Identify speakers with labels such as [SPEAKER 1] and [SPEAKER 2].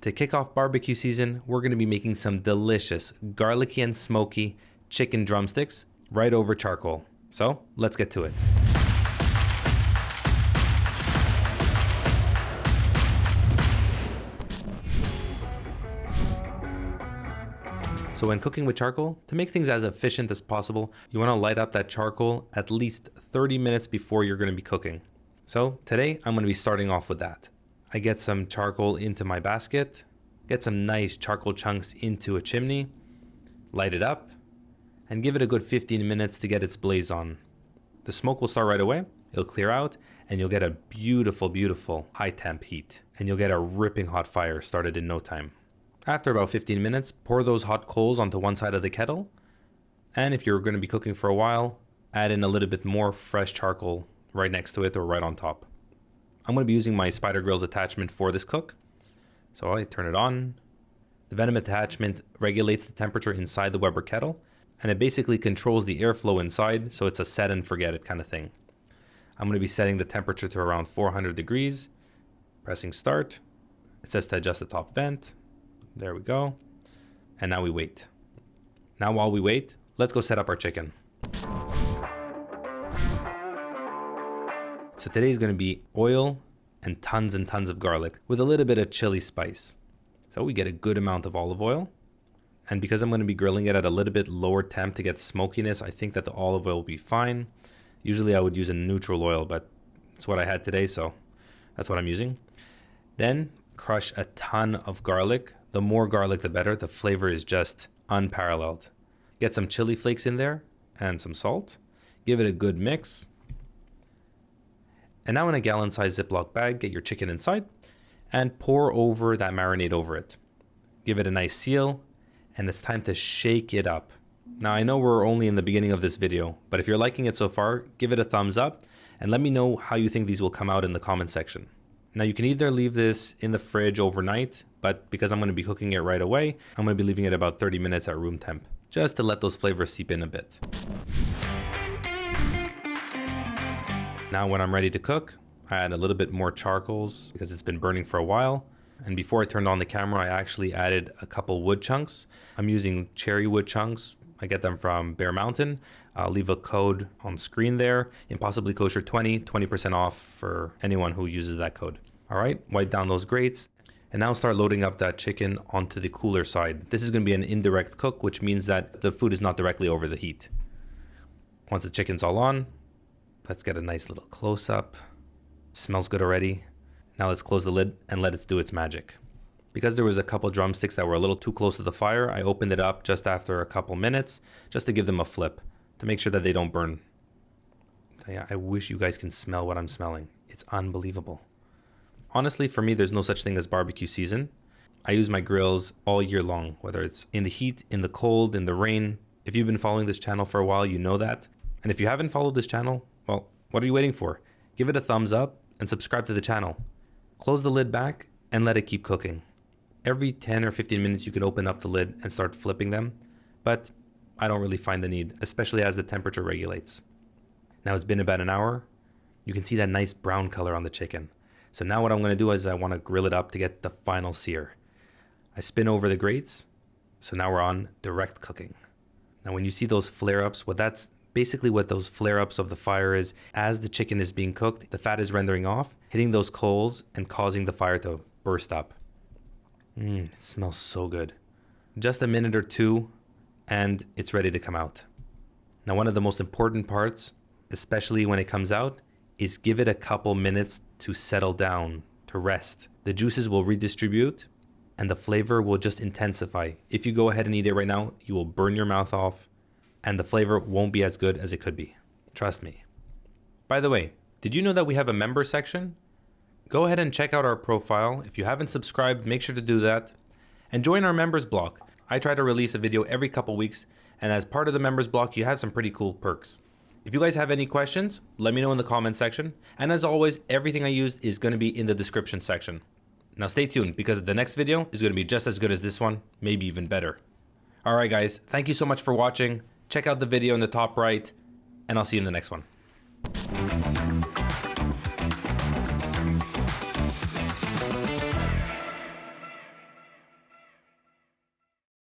[SPEAKER 1] To kick off barbecue season, we're going to be making some delicious garlicky and smoky chicken drumsticks right over charcoal. So let's get to it. So when cooking with charcoal, to make things as efficient as possible, you want to light up that charcoal at least 30 minutes before you're going to be cooking. So today I'm going to be starting off with that. I get some charcoal into my basket, get some nice charcoal chunks into a chimney, light it up, and give it a good 15 minutes to get its blaze on. The smoke will start right away, it'll clear out, and you'll get a beautiful, beautiful high temp heat. And you'll get a ripping hot fire started in no time. After about 15 minutes, pour those hot coals onto one side of the kettle. And if you're going to be cooking for a while, add in a little bit more fresh charcoal right next to it or right on top. I'm going to be using my Spider Grills attachment for this cook. So I turn it on. The VENOM Attachment regulates the temperature inside the Weber Kettle, and it basically controls the airflow inside, so it's a set and forget it kind of thing. I'm going to be setting the temperature to around 400 degrees, pressing start. It says to adjust the top vent. There we go. And now we wait. Now while we wait, let's go set up our chicken. So today is going to be oil and tons of garlic with a little bit of chili spice. So we get a good amount of olive oil. And because I'm going to be grilling it at a little bit lower temp to get smokiness, I think that the olive oil will be fine. Usually I would use a neutral oil, but it's what I had today, so that's what I'm using. Then crush a ton of garlic. The more garlic, the better. The flavor is just unparalleled. Get some chili flakes in there and some salt. Give it a good mix. And now in a gallon-sized Ziploc bag, get your chicken inside and pour over that marinade over it. Give it a nice seal, and it's time to shake it up. Now I know we're only in the beginning of this video, but if you're liking it so far, give it a thumbs up and let me know how you think these will come out in the comment section. Now you can either leave this in the fridge overnight, but because I'm going to be cooking it right away, I'm going to be leaving it about 30 minutes at room temp, just to let those flavors seep in a bit. Now when I'm ready to cook, I add a little bit more charcoals because it's been burning for a while. And before I turned on the camera, I actually added a couple wood chunks. I'm using cherry wood chunks. I get them from Bear Mountain. I'll leave a code on screen there. Impossibly Kosher 20% off for anyone who uses that code. All right, wipe down those grates. And now start loading up that chicken onto the cooler side. This is going to be an indirect cook, which means that the food is not directly over the heat. Once the chicken's all on, let's get a nice little close-up. Smells good already. Now let's close the lid and let it do its magic. Because there was a couple drumsticks that were a little too close to the fire, I opened it up just after a couple minutes, just to give them a flip, to make sure that they don't burn. Yeah, I wish you guys can smell what I'm smelling. It's unbelievable. Honestly, for me, there's no such thing as barbecue season. I use my grills all year long, whether it's in the heat, in the cold, in the rain. If you've been following this channel for a while, you know that. And if you haven't followed this channel, well, what are you waiting for? Give it a thumbs up and subscribe to the channel. Close the lid back and let it keep cooking. Every 10 or 15 minutes you can open up the lid and start flipping them, but I don't really find the need, especially as the temperature regulates. Now it's been about an hour. You can see that nice brown color on the chicken. So now what I'm going to do is I want to grill it up to get the final sear. I spin over the grates, so now we're on direct cooking. Now when you see those flare-ups, that's basically what those flare-ups of the fire is. As the chicken is being cooked, the fat is rendering off, hitting those coals and causing the fire to burst up. It smells so good. Just a minute or two and it's ready to come out. Now one of the most important parts, especially when it comes out, is give it a couple minutes to settle down, to rest. The juices will redistribute and the flavor will just intensify. If you go ahead and eat it right now, you will burn your mouth off and the flavor won't be as good as it could be. Trust me. By the way, did you know that we have a member section? Go ahead and check out our profile. If you haven't subscribed, make sure to do that. And join our members block. I try to release a video every couple weeks, and as part of the members block, you have some pretty cool perks. If you guys have any questions, let me know in the comment section. And as always, everything I used is going to be in the description section. Now stay tuned because the next video is going to be just as good as this one, maybe even better. All right, guys, thank you so much for watching. Check out the video in the top right, and I'll see you in the next one.